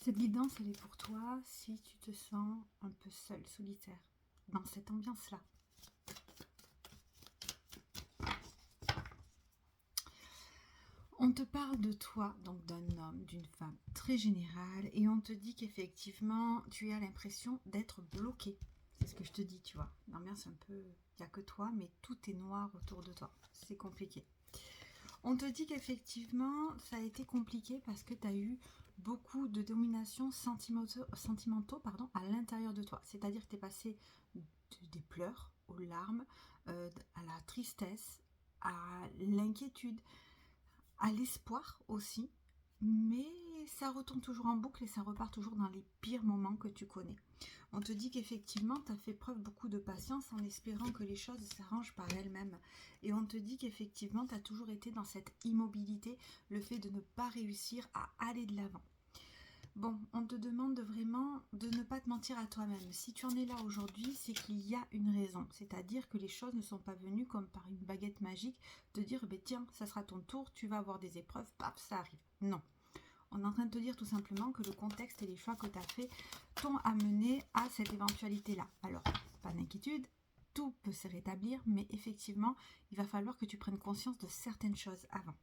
Cette guidance, elle est pour toi si tu te sens un peu seul, solitaire, dans cette ambiance-là. On te parle de toi, donc d'un homme, d'une femme, très générale, et on te dit qu'effectivement, tu as l'impression d'être bloqué. C'est ce que je te dis, tu vois. L'ambiance un peu... Il n'y a que toi, mais tout est noir autour de toi. C'est compliqué. On te dit qu'effectivement, ça a été compliqué parce que tu as eu beaucoup de domination sentimentaux à l'intérieur de toi. C'est-à-dire que tu es passé des pleurs aux larmes, à la tristesse, à l'inquiétude, à l'espoir aussi. Mais ça retombe toujours en boucle et ça repart toujours dans les pires moments que tu connais. On te dit qu'effectivement, tu as fait preuve beaucoup de patience en espérant que les choses s'arrangent par elles-mêmes. Et on te dit qu'effectivement, tu as toujours été dans cette immobilité, le fait de ne pas réussir à aller de l'avant. Bon, on te demande vraiment de ne pas te mentir à toi-même. Si tu en es là aujourd'hui, c'est qu'il y a une raison. C'est-à-dire que les choses ne sont pas venues comme par une baguette magique, de dire, tiens, ça sera ton tour, tu vas avoir des épreuves, paf, ça arrive. Non. On est en train de te dire tout simplement que le contexte et les choix que tu as faits t'ont amené à cette éventualité-là. Alors, pas d'inquiétude, tout peut se rétablir, mais effectivement, il va falloir que tu prennes conscience de certaines choses avant.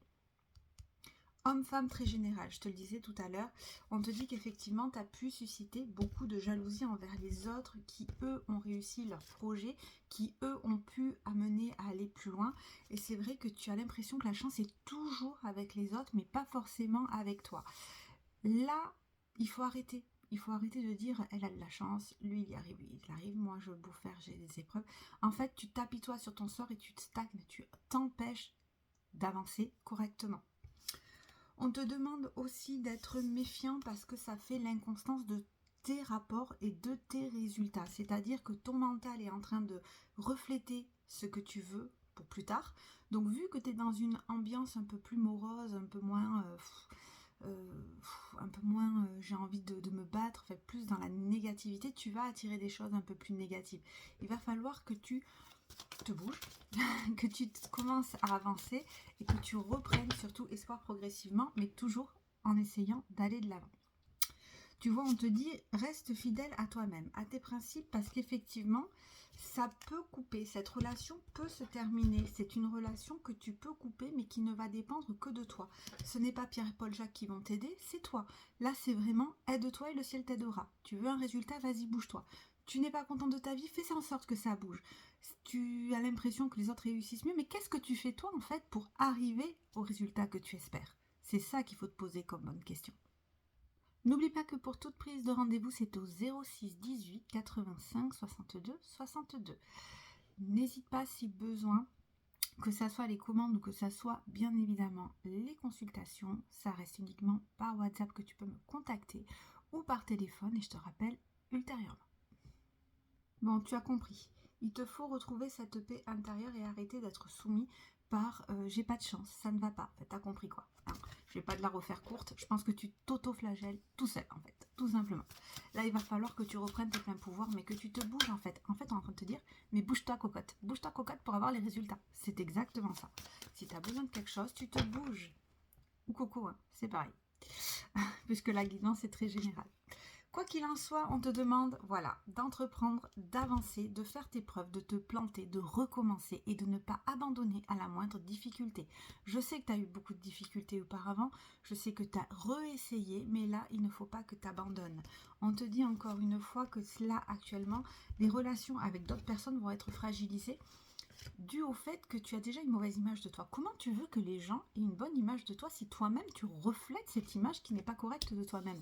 Homme-femme très général, je te le disais tout à l'heure, on te dit qu'effectivement, tu as pu susciter beaucoup de jalousie envers les autres qui, eux, ont réussi leur projet, qui, eux, ont pu amener à aller plus loin. Et c'est vrai que tu as l'impression que la chance est toujours avec les autres, mais pas forcément avec toi. Là, il faut arrêter. Il faut arrêter de dire, elle a de la chance, lui il y arrive, moi je veux beau faire, j'ai des épreuves. En fait, tu t'apitoies sur ton sort et tu te stagnes, tu t'empêches d'avancer correctement. On te demande aussi d'être méfiant parce que ça fait l'inconstance de tes rapports et de tes résultats. C'est-à-dire que ton mental est en train de refléter ce que tu veux pour plus tard. Donc vu que tu es dans une ambiance un peu plus morose, un peu moins... j'ai envie de me battre, fait plus dans la négativité, tu vas attirer des choses un peu plus négatives. Il va falloir que tu te bouges, que tu commences à avancer et que tu reprennes surtout espoir progressivement, mais toujours en essayant d'aller de l'avant. Tu vois, on te dit, reste fidèle à toi-même, à tes principes, parce qu'effectivement, ça peut couper. Cette relation peut se terminer. C'est une relation que tu peux couper, mais qui ne va dépendre que de toi. Ce n'est pas Pierre et Paul Jacques qui vont t'aider, c'est toi. Là, c'est vraiment aide-toi et le ciel t'aidera. Tu veux un résultat, vas-y, bouge-toi. Tu n'es pas content de ta vie, fais en sorte que ça bouge. Tu as l'impression que les autres réussissent mieux, mais qu'est-ce que tu fais toi, en fait, pour arriver au résultat que tu espères? C'est ça qu'il faut te poser comme bonne question. N'oublie pas que pour toute prise de rendez-vous, c'est au 06 18 85 62 62. N'hésite pas si besoin, que ça soit les commandes ou que ça soit bien évidemment les consultations, ça reste uniquement par WhatsApp que tu peux me contacter ou par téléphone et je te rappelle ultérieurement. Bon, tu as compris. Il te faut retrouver cette paix intérieure et arrêter d'être soumis par j'ai pas de chance, ça ne va pas. En fait, t'as compris quoi. Hein, je vais pas te la refaire courte. Je pense que tu t'auto-flagelles tout seul en fait, tout simplement. Là, il va falloir que tu reprennes tes pleins pouvoirs, mais que tu te bouges en fait. En fait, on est en train de te dire, mais bouge-toi cocotte. Bouge-toi cocotte pour avoir les résultats. C'est exactement ça. Si tu as besoin de quelque chose, tu te bouges. Ou coco, hein, c'est pareil. Puisque la guidance est très générale. Quoi qu'il en soit, on te demande, voilà, d'entreprendre, d'avancer, de faire tes preuves, de te planter, de recommencer et de ne pas abandonner à la moindre difficulté. Je sais que tu as eu beaucoup de difficultés auparavant, je sais que tu as réessayé, mais là, il ne faut pas que tu abandonnes. On te dit encore une fois que là, actuellement, les relations avec d'autres personnes vont être fragilisées dû au fait que tu as déjà une mauvaise image de toi. Comment tu veux que les gens aient une bonne image de toi si toi-même tu reflètes cette image qui n'est pas correcte de toi-même?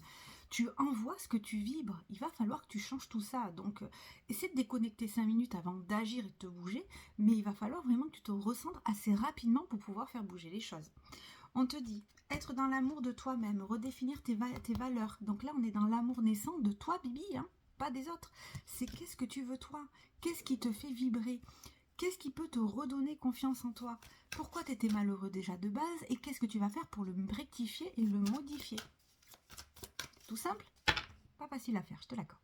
Tu envoies ce que tu vibres. Il va falloir que tu changes tout ça. Donc, essaie de déconnecter 5 minutes avant d'agir et de te bouger, mais il va falloir vraiment que tu te recentres assez rapidement pour pouvoir faire bouger les choses. On te dit, être dans l'amour de toi-même, redéfinir tes valeurs. Donc là, on est dans l'amour naissant de toi, Bibi, hein, pas des autres. C'est qu'est-ce que tu veux toi? Qu'est-ce qui te fait vibrer? Qu'est-ce qui peut te redonner confiance en toi? Pourquoi tu étais malheureux déjà de base? Et qu'est-ce que tu vas faire pour le rectifier et le modifier? Tout simple? Pas facile à faire, je te l'accorde.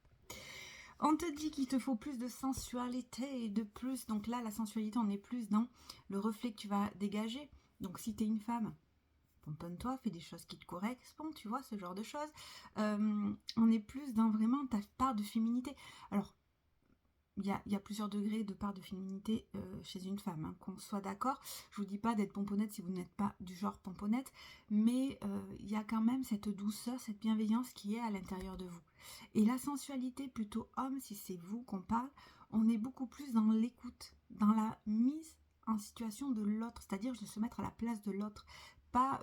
On te dit qu'il te faut plus de sensualité et de plus. Donc là, la sensualité, on est plus dans le reflet que tu vas dégager. Donc si tu es une femme, pomponne-toi, fais des choses qui te correspondent, tu vois, ce genre de choses. On est plus dans vraiment ta part de féminité. Alors, il y a plusieurs degrés de part de féminité chez une femme, hein, qu'on soit d'accord. Je vous dis pas d'être pomponnette si vous n'êtes pas du genre pomponnette, mais il y a quand même cette douceur, cette bienveillance qui est à l'intérieur de vous. Et la sensualité plutôt homme, si c'est vous qu'on parle, on est beaucoup plus dans l'écoute, dans la mise en situation de l'autre, c'est-à-dire de se mettre à la place de l'autre, pas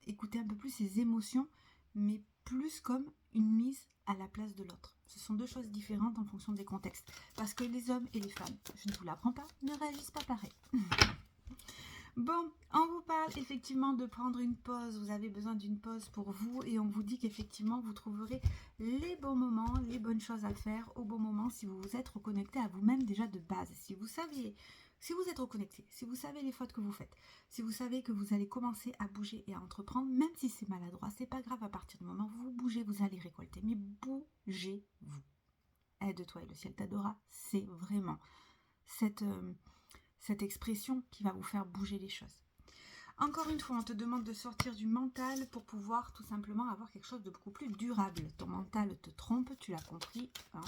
écouter un peu plus ses émotions, mais plus comme une mise à la place de l'autre. Ce sont deux choses différentes en fonction des contextes. Parce que les hommes et les femmes, je ne vous l'apprends pas, ne réagissent pas pareil. Bon, on vous parle effectivement de prendre une pause. Vous avez besoin d'une pause pour vous et on vous dit qu'effectivement vous trouverez les bons moments, les bonnes choses à faire au bon moment si vous vous êtes reconnecté à vous-même déjà de base. Si vous saviez, si vous êtes reconnecté, si vous savez les fautes que vous faites, si vous savez que vous allez commencer à bouger et à entreprendre, même si c'est maladroit, c'est pas grave, à partir du moment où vous bougez, vous allez récolter. Mais bougez-vous. Aide-toi et le ciel t'adora, c'est vraiment cette expression qui va vous faire bouger les choses. Encore une fois, on te demande de sortir du mental pour pouvoir tout simplement avoir quelque chose de beaucoup plus durable. Ton mental te trompe, tu l'as compris. Hein.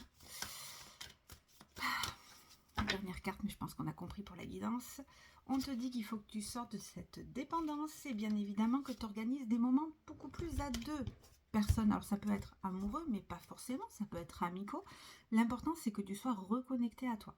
Dernière carte, mais je pense qu'on a compris pour la guidance. On te dit qu'il faut que tu sortes de cette dépendance et bien évidemment que tu organises des moments beaucoup plus à deux personnes. Alors ça peut être amoureux, mais pas forcément, ça peut être amicaux. L'important, c'est que tu sois reconnecté à toi.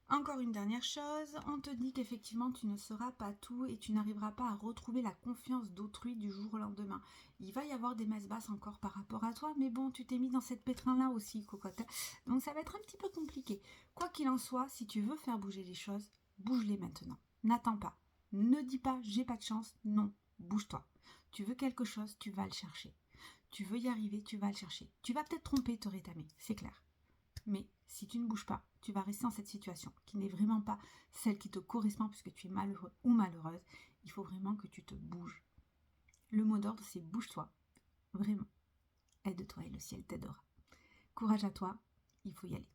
Encore une dernière chose, on te dit qu'effectivement tu ne seras pas tout et tu n'arriveras pas à retrouver la confiance d'autrui du jour au lendemain. Il va y avoir des messes basses encore par rapport à toi, mais bon, tu t'es mis dans cette pétrin-là aussi, cocotte. Donc ça va être un petit peu compliqué. Quoi qu'il en soit, si tu veux faire bouger les choses, bouge-les maintenant. N'attends pas. Ne dis pas j'ai pas de chance. Non, bouge-toi. Tu veux quelque chose, tu vas le chercher. Tu veux y arriver, tu vas le chercher. Tu vas peut-être tromper, te rétamer, c'est clair. Mais si tu ne bouges pas, tu vas rester dans cette situation qui n'est vraiment pas celle qui te correspond puisque tu es malheureux ou malheureuse. Il faut vraiment que tu te bouges. Le mot d'ordre, c'est bouge-toi. Vraiment. Aide-toi et le ciel t'aidera. Courage à toi, il faut y aller.